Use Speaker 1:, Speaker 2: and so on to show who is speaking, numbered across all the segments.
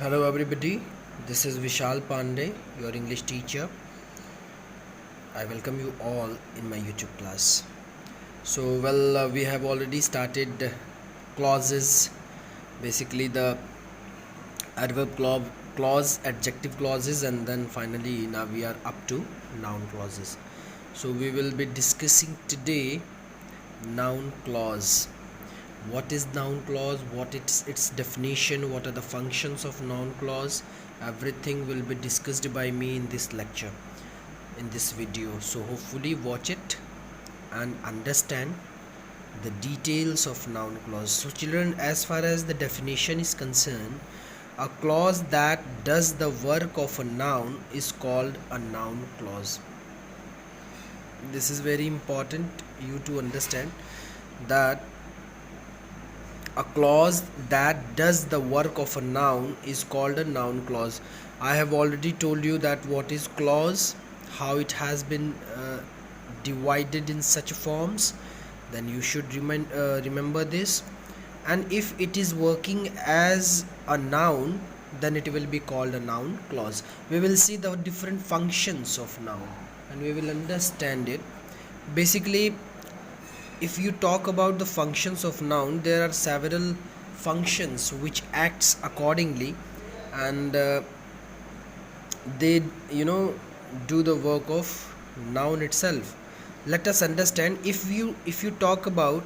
Speaker 1: Hello everybody, this is Vishal Pandey, your English teacher. I welcome you all in my YouTube class. We have already started clauses, basically the adverb clause, adjective clauses, and then finally now we are up to noun clauses. So we will be discussing today noun clause. What is noun clause, what its definition, what are the functions of noun clause, everything will be discussed by me in this lecture, in this video. So hopefully watch it and understand the details of noun clause. So children, as far as the definition is concerned, a clause that does the work of a noun is called a noun clause. This is very important you to understand that a clause that does the work of a noun is called a noun clause. I have already told you that what is clause, how it has been divided in such forms. Then you should remember this, and if it is working as a noun, then it will be called a noun clause. We will see the different functions of noun and we will understand it. Basically, if you talk about the functions of noun, there are several functions which acts accordingly, and they do the work of noun itself. Let us understand. If you talk about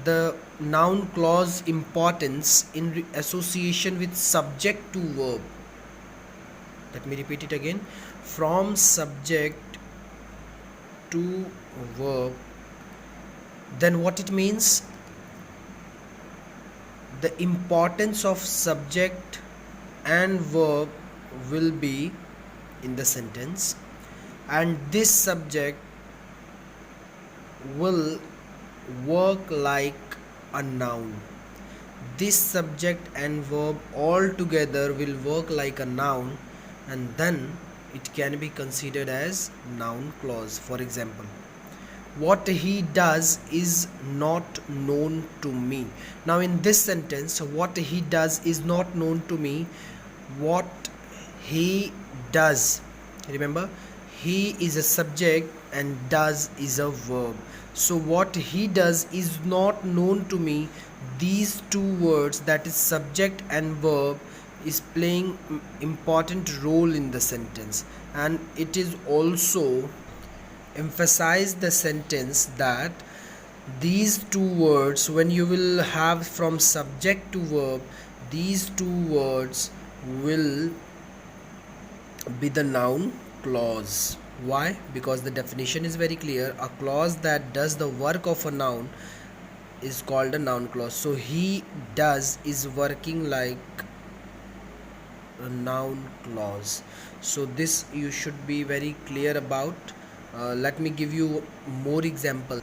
Speaker 1: the noun clause importance in association with subject to verb, let me repeat it again. From subject to verb, then what it means? The importance of subject and verb will be in the sentence, and this subject will work like a noun. This subject and verb all together will work like a noun, and then it can be considered as noun clause. For example, what he does is not known to me. Now in this sentence, what he does is not known to me. What he does, remember, he is a subject and does is a verb. So what he does is not known to me. These two words, that is subject and verb, is playing important role in the sentence, and it is also emphasize the sentence that these two words, when you will have from subject to verb, these two words will be the noun clause. Why? Because the definition is very clear. A clause that does the work of a noun is called a noun clause. So he does is working like a noun clause. So this you should be very clear about. Let me give you more example.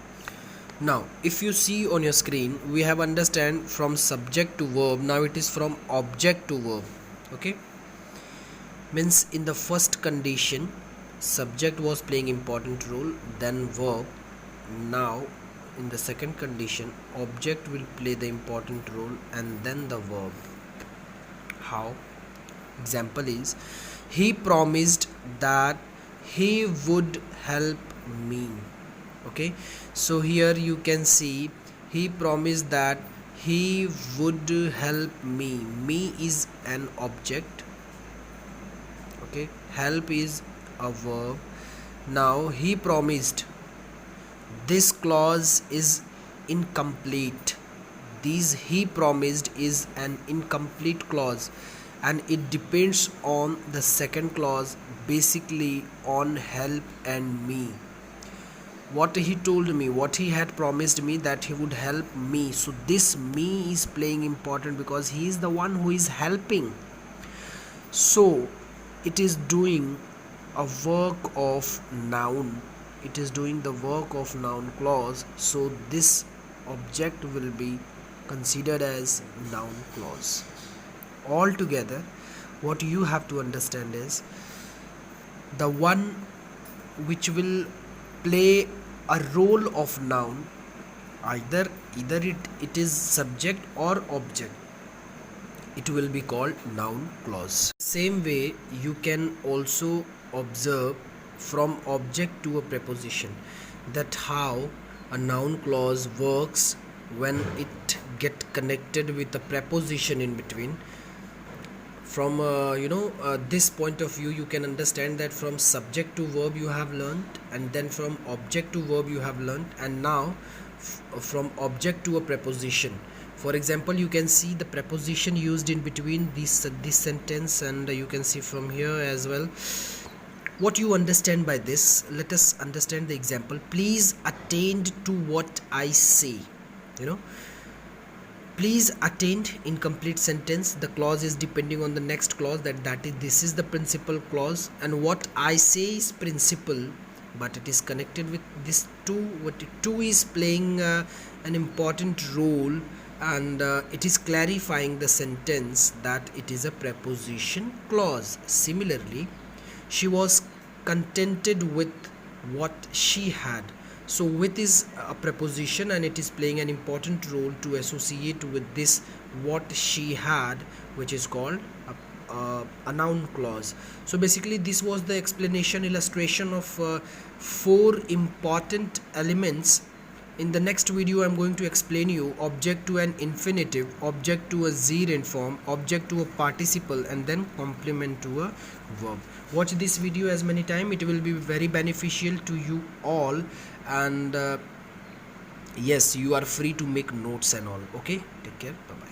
Speaker 1: Now if you see on your screen, we have understand from subject to verb. Now it is from object to verb. Okay, means in the first condition subject was playing important role, then verb. Now in the second condition object will play the important role and then the verb. How? Example is, he promised that he would help me. Okay, so here you can see he promised that he would help me. Me is an object. Okay, help is a verb. Now he promised. This clause is incomplete. This he promised is an incomplete clause, and it depends on the second clause, basically on help and me. What he told me, what he had promised me, that he would help me. So this me is playing important because he is the one who is helping. So it is doing a work of noun. It is doing the work of noun clause. So this object will be considered as noun clause. Altogether, what you have to understand is the one which will play a role of noun, either it is subject or object. it will be called noun clause. Same way you can also observe from object to a preposition that how a noun clause works when it get connected with a preposition in between. From this point of view, you can understand that from subject to verb you have learnt, and then from object to verb you have learnt, and now from object to a preposition. For example, you can see the preposition used in between this sentence, and you can see from here as well. What you understand by this, let us understand the example. Please attend to what I say. Please attend, incomplete sentence. The clause is depending on the next clause, this is the principal clause, and what I say is principal, but it is connected with this two. What two is playing an important role, and it is clarifying the sentence that it is a preposition clause. Similarly, she was contented with what she had. So with is a preposition, and it is playing an important role to associate with this what she had, which is called a noun clause. So basically this was the explanation, illustration of 4 important elements. In the next video I'm going to explain you object to an infinitive, object to a gerund form, object to a participle, and then complement to a verb. Watch this video as many times, it will be very beneficial to you all, and yes, you are free to make notes and all. Okay, take care, bye bye.